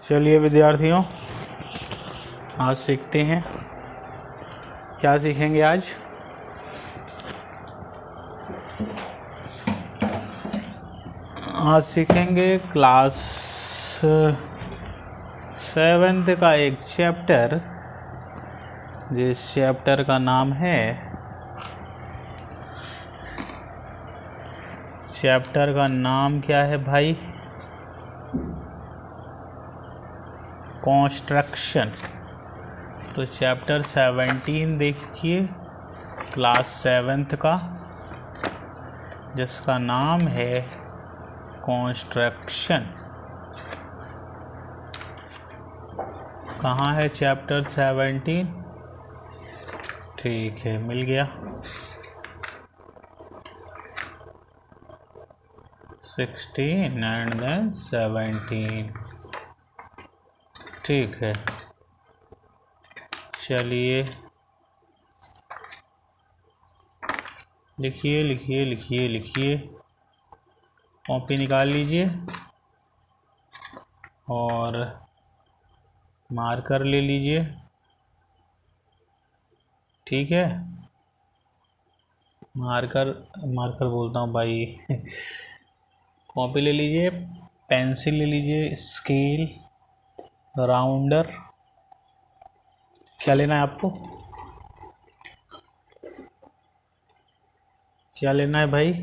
चलिए विद्यार्थियों, आज सीखते हैं। क्या सीखेंगे आज? आज सीखेंगे क्लास 7th का एक चैप्टर, जिस चैप्टर का नाम है क्या है भाई? कंस्ट्रक्शन। तो चैप्टर 17 देखिए, क्लास 7th का, जिसका नाम है कंस्ट्रक्शन। कहाँ है चैप्टर 17? ठीक है, मिल गया। 16 एंड देन 17। ठीक है, चलिए लिखिए। कॉपी निकाल लीजिए और मार्कर ले लीजिए। ठीक है, मार्कर बोलता हूँ भाई। कॉपी ले लीजिए, पेंसिल ले लीजिए, स्केल, राउंडर। क्या लेना है आपको? क्या लेना है भाई?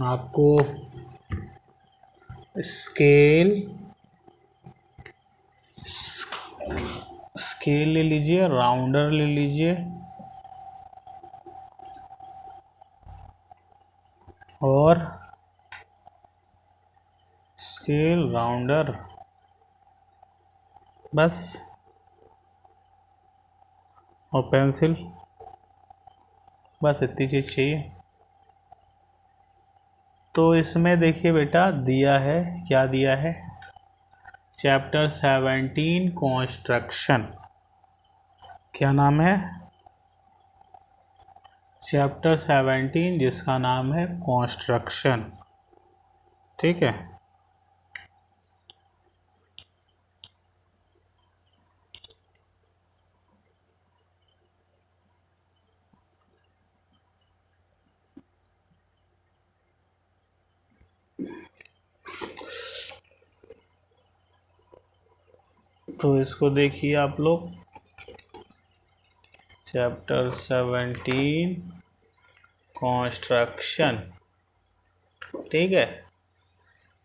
आपको स्केल ले लीजिए, राउंडर ले लीजिए और स्केल, राउंडर, बस, और पेंसिल, बस इतनी चीज़ चाहिए। तो इसमें देखिए बेटा, दिया है, क्या दिया है? Chapter 17 construction. क्या नाम है? चैप्टर 17, जिसका नाम है कंस्ट्रक्शन। ठीक है, तो इसको देखिए आप लोग। Chapter 17 construction. ठीक है,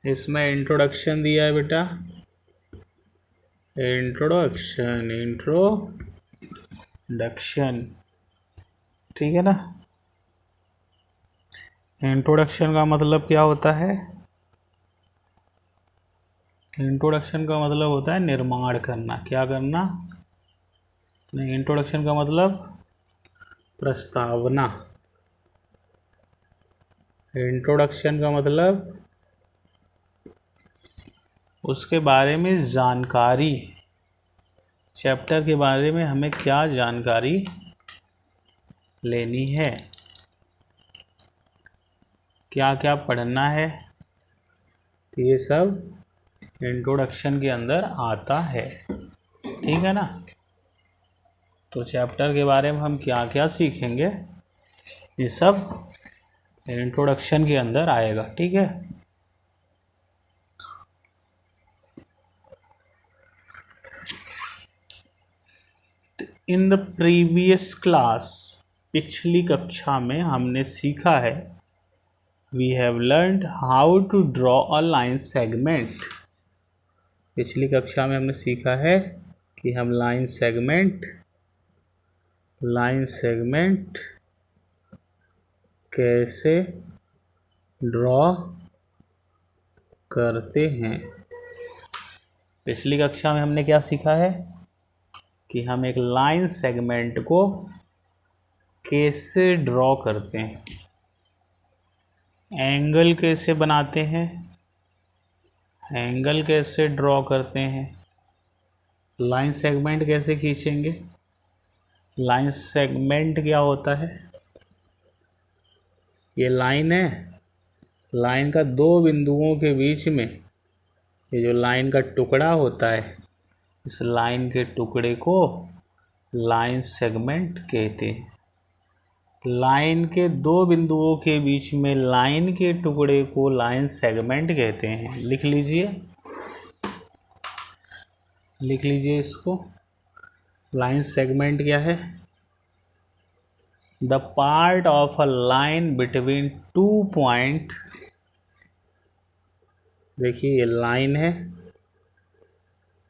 इसमें इंट्रोडक्शन दिया है बेटा। इंट्रोडक्शन। ठीक है ना? इंट्रोडक्शन का मतलब क्या होता है? इंट्रोडक्शन का मतलब होता है निर्माण करना। क्या करना? नहीं, इंट्रोडक्शन का मतलब प्रस्तावना। इंट्रोडक्शन का मतलब उसके बारे में जानकारी। चैप्टर के बारे में हमें क्या जानकारी लेनी है, क्या क्या पढ़ना है, ये सब इंट्रोडक्शन के अंदर आता है। ठीक है ना? तो चैप्टर के बारे में हम क्या क्या सीखेंगे, ये सब इंट्रोडक्शन के अंदर आएगा। ठीक है, इन द प्रीवियस क्लास, पिछली कक्षा में हमने सीखा है, we have learned how to draw a line segment. पिछली कक्षा में हमने सीखा है कि हम लाइन सेगमेंट कैसे ड्रॉ करते हैं। पिछली कक्षा में हमने क्या सीखा है कि हम एक लाइन सेगमेंट को कैसे ड्रॉ करते हैं, एंगल कैसे बनाते हैं, एंगल कैसे ड्रॉ करते हैं, लाइन सेगमेंट कैसे खींचेंगे। लाइन सेगमेंट क्या होता है? ये लाइन है, लाइन का दो बिंदुओं के बीच में ये जो लाइन का टुकड़ा होता है, इस लाइन के टुकड़े को लाइन सेगमेंट कहते हैं। लाइन के दो बिंदुओं के बीच में लाइन के टुकड़े को लाइन सेगमेंट कहते हैं। लिख लीजिए इसको। लाइन सेगमेंट क्या है? The part of a line between two point. देखिए ये लाइन है,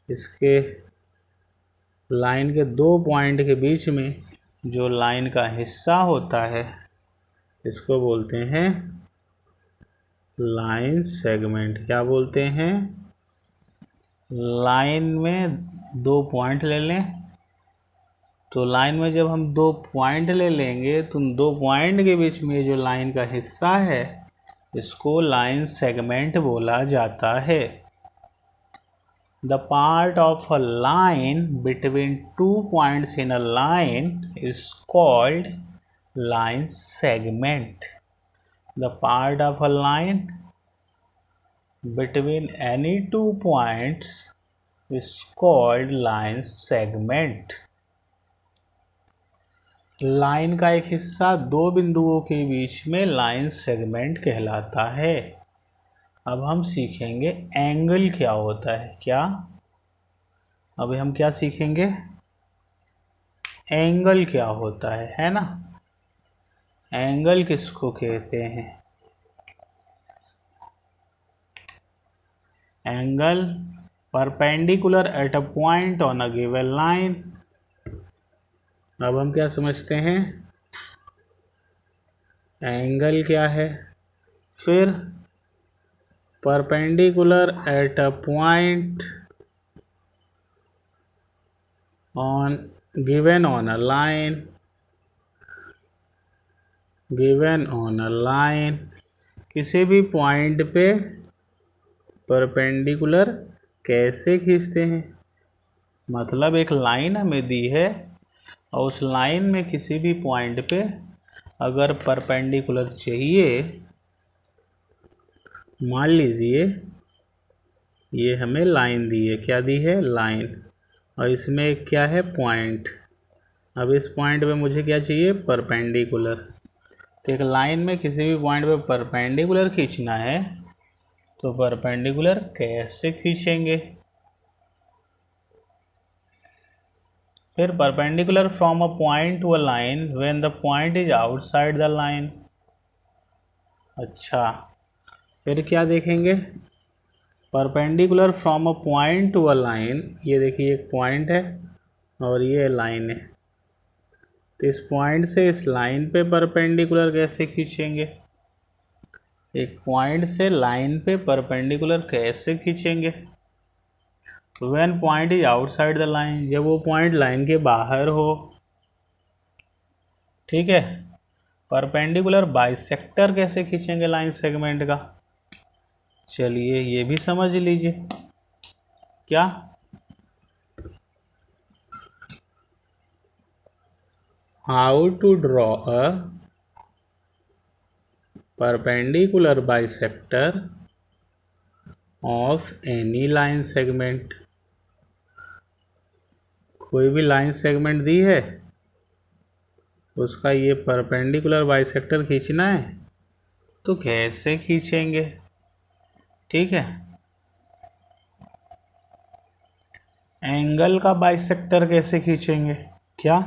इसके लाइन के दो पॉइंट के बीच में जो लाइन का हिस्सा होता है इसको बोलते हैं लाइन सेगमेंट। क्या बोलते हैं? लाइन में दो पॉइंट ले लें, तो लाइन में जब हम दो पॉइंट ले लेंगे तो उन दो पॉइंट के बीच में जो लाइन का हिस्सा है इसको लाइन सेगमेंट बोला जाता है। The part of a line between two points in a line is called line segment. The part of a line between any two points is called line segment। Line का एक हिस्सा दो बिंदुओं के बीच में लाइन सेगमेंट कहलाता है। अब हम सीखेंगे एंगल क्या होता है। क्या? अभी हम क्या सीखेंगे? एंगल क्या होता है ना? एंगल किसको कहते हैं? Angle perpendicular at a point on a given line. अब हम क्या समझते हैं? एंगल क्या है? फिर perpendicular at a point on given on a line, given on a line, किसी भी पॉइंट पे परपेंडिकुलर कैसे खींचते हैं? मतलब एक लाइन हमें दी है और उस लाइन में किसी भी पॉइंट पे अगर परपेंडिकुलर चाहिए, मान लीजिए ये हमें लाइन दी है। क्या दी है? लाइन। और इसमें एक क्या है? पॉइंट। अब इस पॉइंट पे मुझे क्या चाहिए? परपेंडिकुलर। तो एक लाइन में किसी भी पॉइंट पे परपेंडिकुलर खींचना है तो परपेंडिकुलर कैसे खींचेंगे? फिर perpendicular from a point to a line when the point is outside the line. अच्छा, फिर क्या देखेंगे? Perpendicular from a point to a line. ये देखिए एक पॉइंट है और ये लाइन है, तो इस पॉइंट से इस लाइन पे परपेंडिकुलर कैसे खींचेंगे? एक पॉइंट से लाइन पे परपेंडिकुलर कैसे खींचेंगे? When point is outside the line, जब वो पॉइंट लाइन के बाहर हो। ठीक है। परपेंडिकुलर बाइसेक्टर कैसे खींचेंगे लाइन सेगमेंट का? चलिए ये भी समझ लीजिए। क्या? How to draw a perpendicular bisector of any line segment. कोई भी लाइन सेगमेंट दी है, उसका ये परपेंडिकुलर बाइसेक्टर खींचना है तो कैसे खींचेंगे? ठीक है। एंगल का बाइसेक्टर कैसे खींचेंगे? क्या?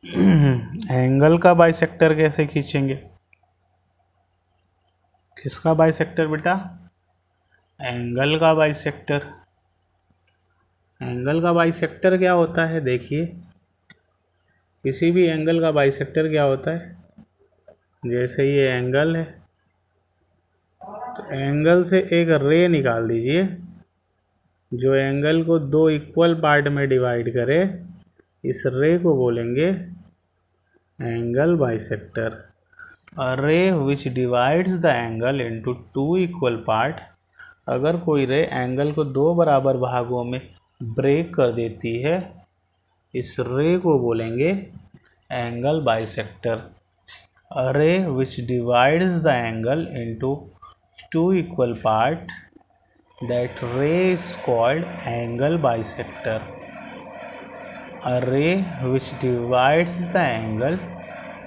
एंगल का बाइसेक्टर कैसे खींचेंगे? किसका बाइसेक्टर बेटा? एंगल का बाइसेक्टर। एंगल का बाइसेक्टर क्या होता है? देखिए, किसी भी एंगल का बाइसेक्टर क्या होता है? जैसे ये एंगल है तो एंगल से एक रे निकाल दीजिए जो एंगल को दो इक्वल पार्ट में डिवाइड करे। इस रे को बोलेंगे angle bisector. A ray which divides the angle into two equal part. अगर कोई रे एंगल को दो बराबर भागों में ब्रेक कर देती है, इस रे को बोलेंगे angle bisector. A ray which divides the angle into two equal part, that ray is called angle bisector. A ray which divides the angle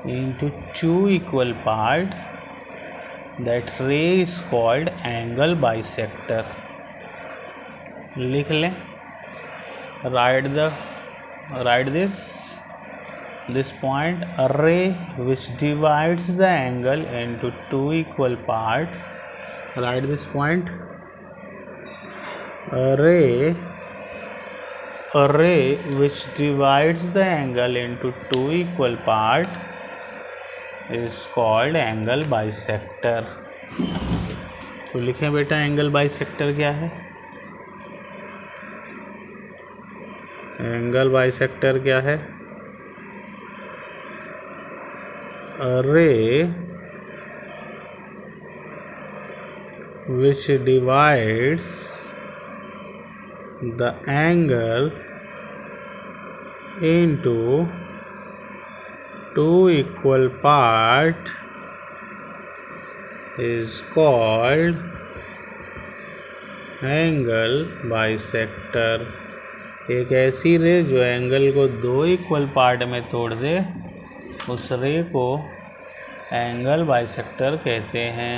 into two equal part, that ray is called angle bisector. लिख लें, write this point. A ray which divides the angle into two equal part. Write this point. A ray which divides the angle into two equal part is called angle bisector. तो लिखें बेटा angle bisector क्या है? Angle bisector क्या है? A ray which divides the angle into two equal part is called angle bisector. एक ऐसी रे जो एंगल को दो इक्वल पार्ट में तोड़ दे, उस रे को एंगल बाइसेक्टर कहते हैं।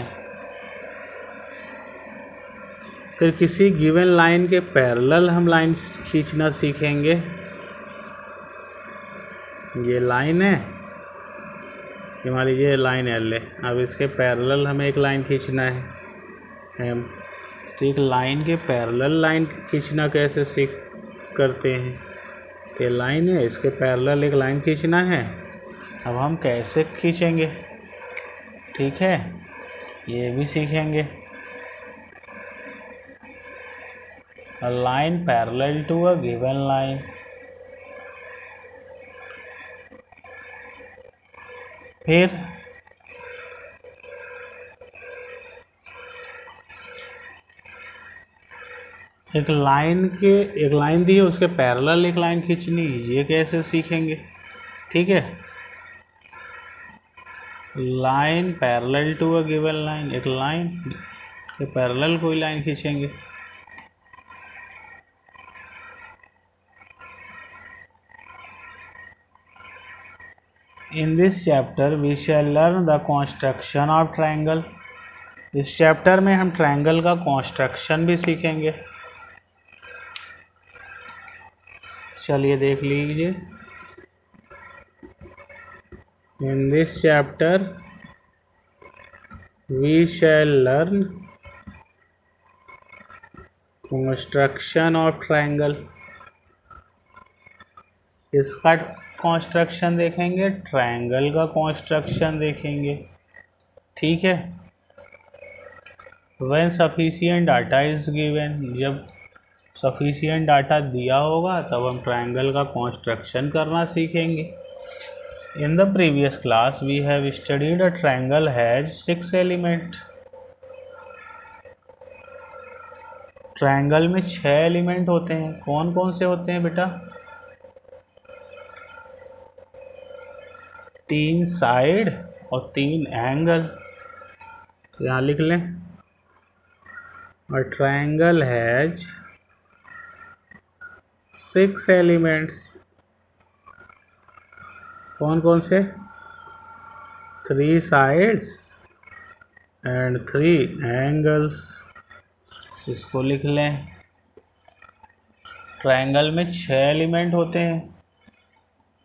फिर किसी गिवन लाइन के पैरेलल हम लाइन खींचना सीखेंगे। ये लाइन है, ये मान लीजिए लाइन एल है। अब इसके पैरेलल हमें एक लाइन खींचना है एम। तो एक लाइन के पैरेलल लाइन खींचना कैसे करते हैं? तो ये लाइन है, इसके पैरेलल एक लाइन खींचना है। अब हम कैसे खींचेंगे, ठीक है, ये भी सीखेंगे। A line parallel to a given line. फिर एक लाइन दी है, उसके पैरेलल एक लाइन खींचनी, ये कैसे सीखेंगे? ठीक है, line parallel to a given line, एक लाइन के पैरेलल कोई लाइन खींचेंगे। In this chapter we shall learn the construction of triangle. इस चैप्टर में हम ट्रायंगल का कंस्ट्रक्शन भी सीखेंगे। चलिए देख लीजिए। In this chapter we shall learn construction of triangle. इसका कंस्ट्रक्शन देखेंगे, ट्रायंगल का कंस्ट्रक्शन देखेंगे, ठीक है। When sufficient data is given, जब सफिशिएंट डाटा दिया होगा तब हम ट्रायंगल का कंस्ट्रक्शन करना सीखेंगे। In the previous class we have studied a triangle has 6 element. Triangle में 6 एलिमेंट होते हैं। कौन कौन से होते हैं बेटा? 3 साइड और 3 एंगल। यहाँ लिख लें। A triangle has 6 elements. कौन कौन से? 3 sides and 3 angles. इसको लिख लें। ट्रायंगल में 6 एलिमेंट होते हैं।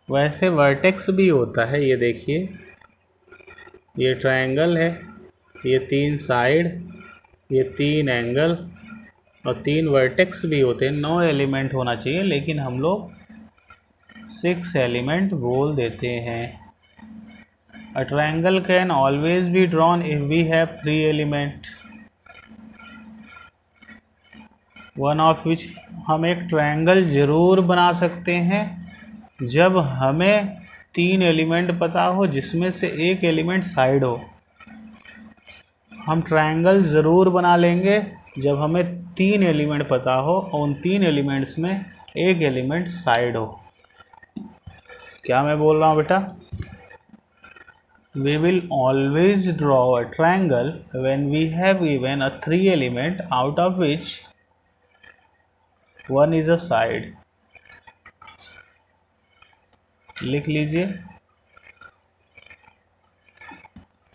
वैसे वर्टेक्स भी होता है, ये देखिए, ये ट्रायंगल है, ये 3 साइड, ये 3 एंगल और 3 वर्टेक्स भी होते हैं। 9 एलिमेंट होना चाहिए, लेकिन हम लोग 6 एलिमेंट बोल देते हैं। A triangle can always be drawn if we have 3 element, one of which. हम एक ट्रायंगल ज़रूर बना सकते हैं जब हमें 3 एलिमेंट पता हो, जिसमें से एक एलिमेंट साइड हो। हम ट्रायंगल ज़रूर बना लेंगे जब हमें 3 एलिमेंट पता हो और उन 3 एलिमेंट्स में एक एलिमेंट साइड हो। क्या मैं बोल रहा हूँ बेटा? we will always draw a triangle when we have given a 3 element out of which one is a side. लिख लीजिए,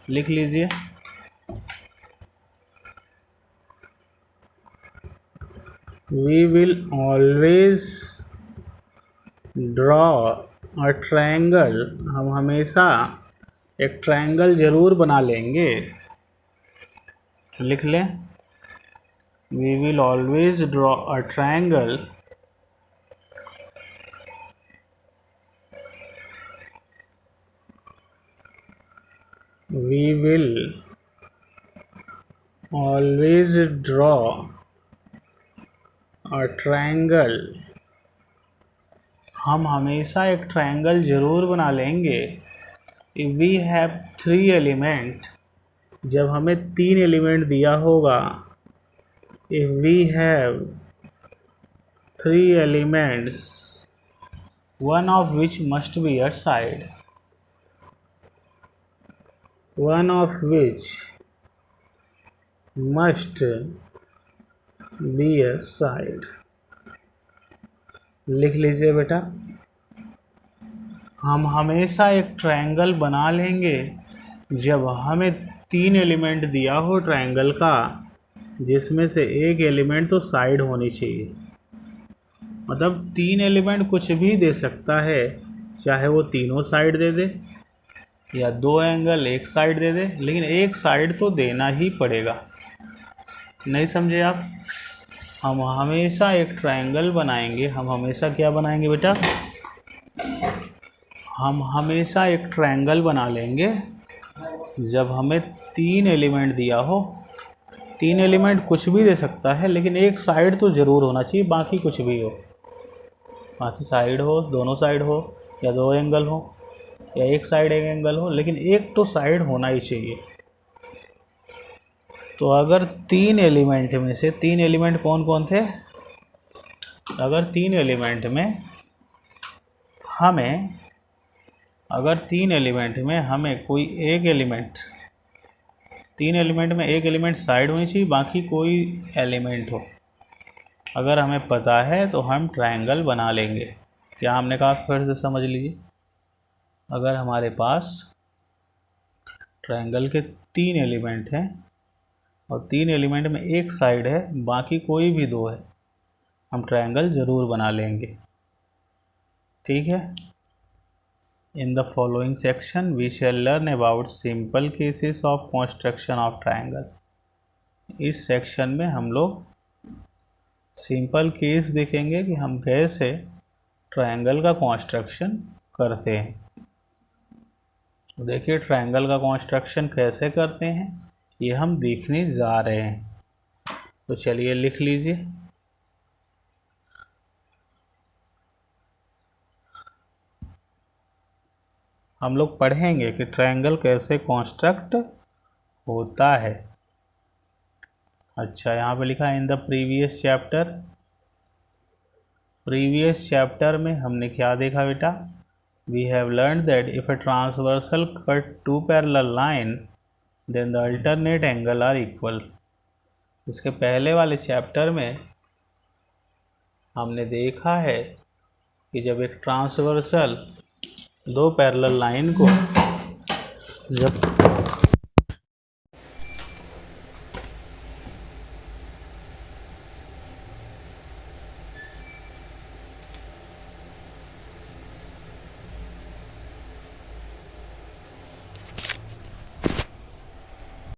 लिख लीजिए। We will always draw a triangle, हम हमेशा एक ट्रायंगल जरूर बना लेंगे। लिख लें, we will always draw a triangle we will always draw a triangle, हम हमेशा एक ट्रायंगल जरूर बना लेंगे। If we have 3 एलिमेंट, जब हमें 3 एलिमेंट दिया होगा। If we have 3 elements, one of which must be a side, one of which must be a side। लिख लीजिए बेटा, हम हमेशा एक ट्रायंगल बना लेंगे जब हमें 3 एलिमेंट दिया हो ट्रायंगल का, जिसमें से एक एलिमेंट तो साइड होनी चाहिए। मतलब 3 एलिमेंट कुछ भी दे सकता है, चाहे वो तीनों साइड दे दे या 2 एंगल एक साइड दे दे, लेकिन एक साइड तो देना ही पड़ेगा। नहीं समझे आप? हम हमेशा एक ट्रायंगल बनाएंगे। हम हमेशा क्या बनाएंगे बेटा? हम हमेशा एक ट्रायंगल बना लेंगे जब हमें 3 एलिमेंट दिया हो। 3 एलिमेंट कुछ भी दे सकता है, लेकिन एक साइड तो ज़रूर होना चाहिए, बाकी कुछ भी हो। बाकी साइड हो, दोनों साइड हो, या 2 एंगल हो, या एक साइड एक एंगल हो, लेकिन एक तो साइड होना ही चाहिए। तो अगर 3 एलिमेंट में से 3 एलिमेंट कौन कौन थे? अगर 3 एलिमेंट में हमें कोई एक एलिमेंट, 3 एलिमेंट में एक एलिमेंट साइड होनी चाहिए, बाकी कोई एलिमेंट हो, अगर हमें पता है तो हम ट्रायंगल बना लेंगे। क्या हमने कहा? फिर से समझ लीजिए। अगर हमारे पास ट्रायंगल के 3 एलिमेंट हैं और 3 एलिमेंट में एक साइड है, बाकी कोई भी 2 है, हम ट्रायंगल ज़रूर बना लेंगे। ठीक है। In the following section we shall learn about simple cases of construction of triangle। इस सेक्शन में हम लोग सिंपल केस देखेंगे कि हम कैसे ट्रायंगल का कंस्ट्रक्शन करते हैं। तो देखिए, ट्रायंगल का कंस्ट्रक्शन कैसे करते हैं ये हम देखने जा रहे हैं। तो चलिए लिख लीजिए। हम लोग पढ़ेंगे कि ट्रायंगल कैसे कंस्ट्रक्ट होता है। अच्छा, यहाँ पे लिखा है इन द प्रीवियस चैप्टर में हमने क्या देखा बेटा? We have learn that if a transversal cut 2 parallel line then the alternate angle are equal. इसके पहले वाले चैप्टर में हमने देखा है कि जब एक ट्रांसवर्सल 2 पैरेलल लाइन को जब